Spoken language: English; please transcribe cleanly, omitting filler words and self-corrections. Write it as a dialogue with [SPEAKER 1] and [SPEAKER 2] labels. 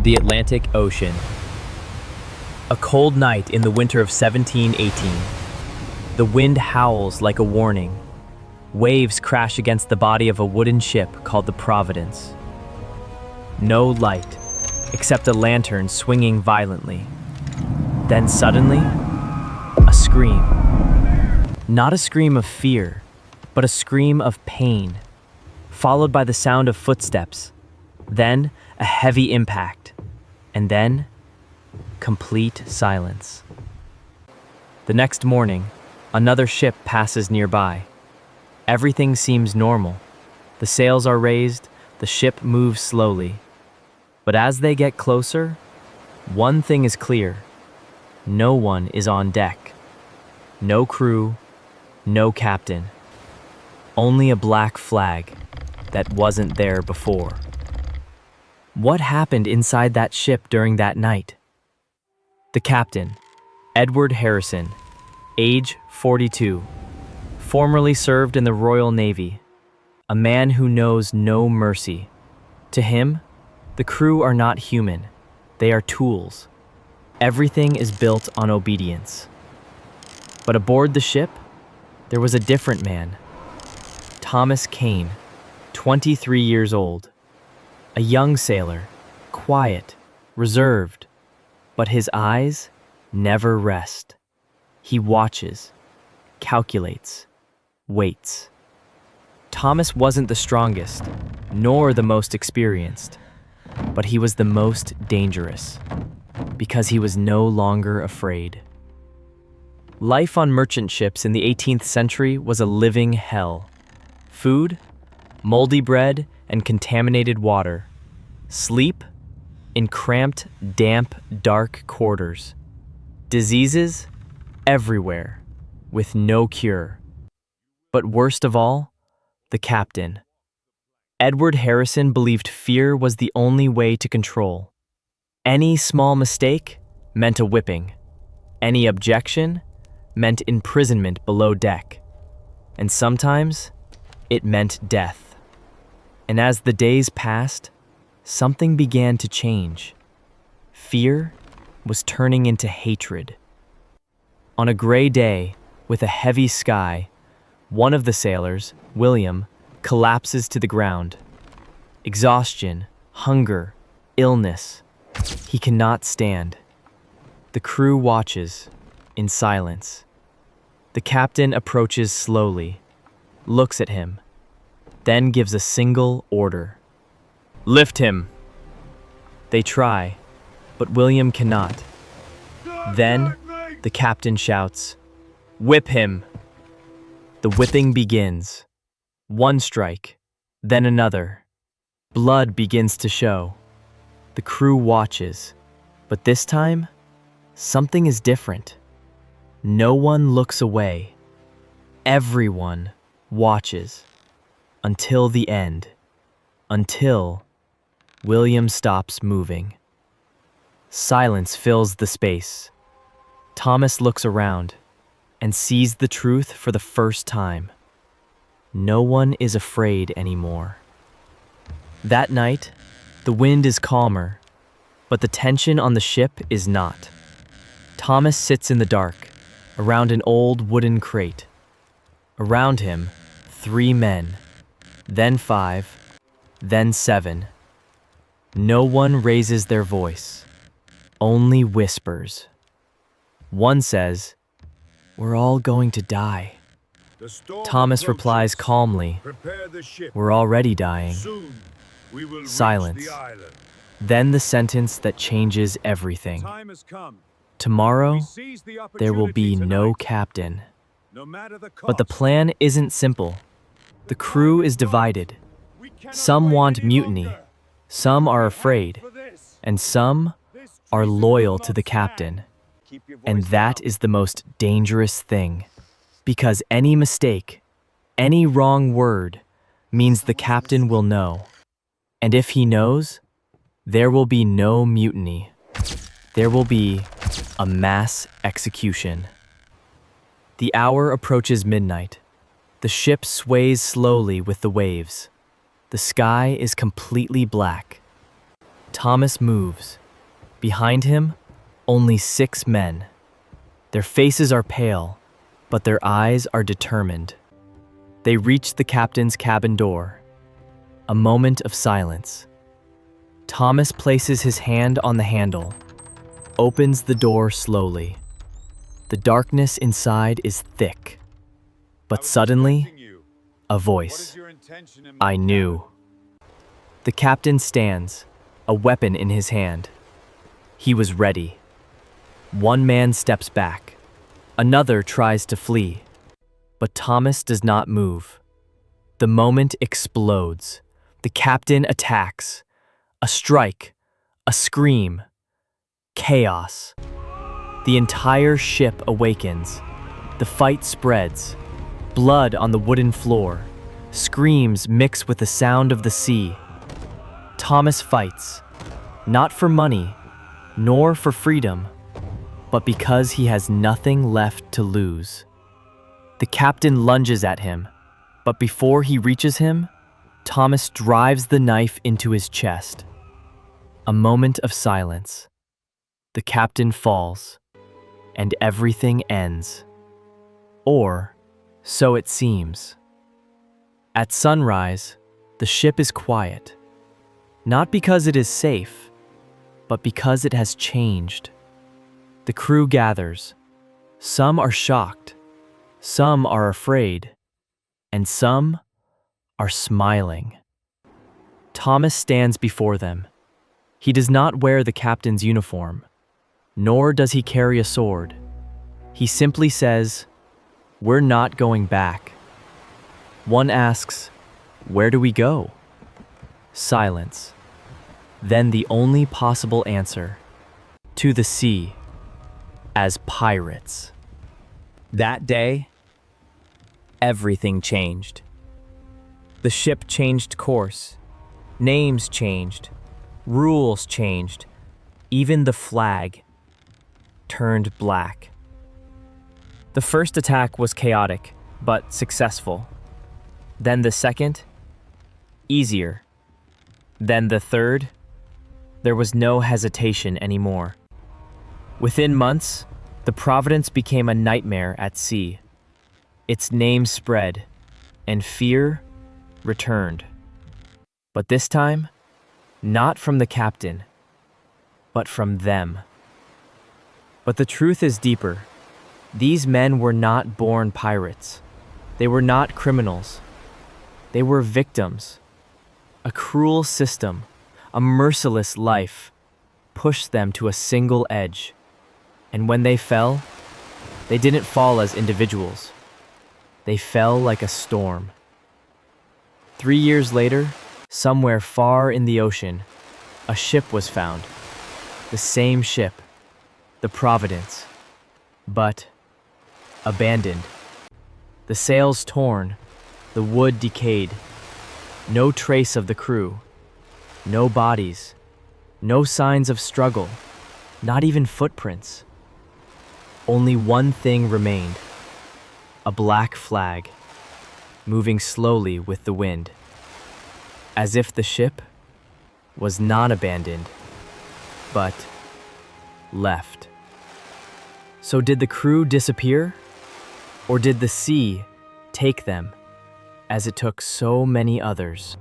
[SPEAKER 1] The Atlantic Ocean. A cold night in the winter of 1718. The wind howls like a warning. Waves crash against the body of a wooden ship called the Providence. No light, except a lantern swinging violently. Then suddenly, a scream. Not a scream of fear, but a scream of pain, followed by the sound of footsteps. Then a heavy impact, and then complete silence. The next morning, another ship passes nearby. Everything seems normal. The sails are raised, the ship moves slowly. But as they get closer, one thing is clear. No one is on deck. No crew, no captain. Only a black flag that wasn't there before. What happened inside that ship during that night? The captain, Edward Harrison, age 42, formerly served in the Royal Navy, a man who knows no mercy. To him, the crew are not human, they are tools. Everything is built on obedience. But aboard the ship, there was a different man, Thomas Kane, 23 years old. A young sailor, quiet, reserved, but his eyes never rest. He watches, calculates, waits. Thomas wasn't the strongest, nor the most experienced, but he was the most dangerous, because he was no longer afraid. Life on merchant ships in the 18th century was a living hell. Food, moldy bread, and contaminated water. Sleep in cramped, damp, dark quarters. Diseases everywhere, with no cure. But worst of all, the captain. Edward Harrison believed fear was the only way to control. Any small mistake meant a whipping. Any objection meant imprisonment below deck. And sometimes it meant death. And as the days passed, something began to change. Fear was turning into hatred. On a gray day, with a heavy sky, one of the sailors, William, collapses to the ground. Exhaustion, hunger, illness. He cannot stand. The crew watches, in silence. The captain approaches slowly, looks at him, then gives a single order. Lift him. They try, but William cannot. Then the captain shouts, "Whip him!" The whipping begins. One strike, then another. Blood begins to show. The crew watches, but this time, something is different. No one looks away. Everyone watches. Until the end. Until William stops moving. Silence fills the space. Thomas looks around and sees the truth for the first time. No one is afraid anymore. That night, the wind is calmer, but the tension on the ship is not. Thomas sits in the dark, around an old wooden crate. Around him, 3 men, then 5, then 7. No one raises their voice, only whispers. One says, "We're all going to die." Thomas replies calmly, "We're already dying." Silence. Then the sentence that changes everything. Tomorrow, there will be no captain. But the plan isn't simple. The crew is divided. Some want mutiny, some are afraid, and some are loyal to the captain. And that is the most dangerous thing, because any mistake, any wrong word, means the captain will know. And if he knows, there will be no mutiny. There will be a mass execution. The hour approaches midnight. The ship sways slowly with the waves. The sky is completely black. Thomas moves. Behind him, only 6 men. Their faces are pale, but their eyes are determined. They reach the captain's cabin door. A moment of silence. Thomas places his hand on the handle, opens the door slowly. The darkness inside is thick. But suddenly, a voice. I knew. The captain stands, a weapon in his hand. He was ready. One man steps back. Another tries to flee. But Thomas does not move. The moment explodes. The captain attacks. A strike. A scream. Chaos. The entire ship awakens. The fight spreads. Blood on the wooden floor. Screams mix with the sound of the sea. Thomas fights, not for money, nor for freedom, but because he has nothing left to lose. The captain lunges at him, but before he reaches him, Thomas drives the knife into his chest. A moment of silence. The captain falls, and everything ends. Or so it seems. At sunrise, the ship is quiet. Not because it is safe, but because it has changed. The crew gathers. Some are shocked, some are afraid, and some are smiling. Thomas stands before them. He does not wear the captain's uniform, nor does he carry a sword. He simply says, "We're not going back." One asks, "Where do we go?" Silence. Then the only possible answer, to the sea, as pirates. That day, everything changed. The ship changed course, names changed, rules changed, even the flag turned black. The first attack was chaotic, but successful. Then the second, easier. Then the third, there was no hesitation anymore. Within months, the Providence became a nightmare at sea. Its name spread, and fear returned. But this time, not from the captain, but from them. But the truth is deeper. These men were not born pirates. They were not criminals. They were victims. A cruel system, a merciless life, pushed them to a single edge. And when they fell, they didn't fall as individuals. They fell like a storm. 3 years later, somewhere far in the ocean, a ship was found. The same ship, the Providence, but abandoned. The sails torn, the wood decayed. No trace of the crew. No bodies. No signs of struggle. Not even footprints. Only one thing remained. A black flag, moving slowly with the wind. As if the ship was not abandoned, but left. So did the crew disappear? Or did the sea take them, as it took so many others?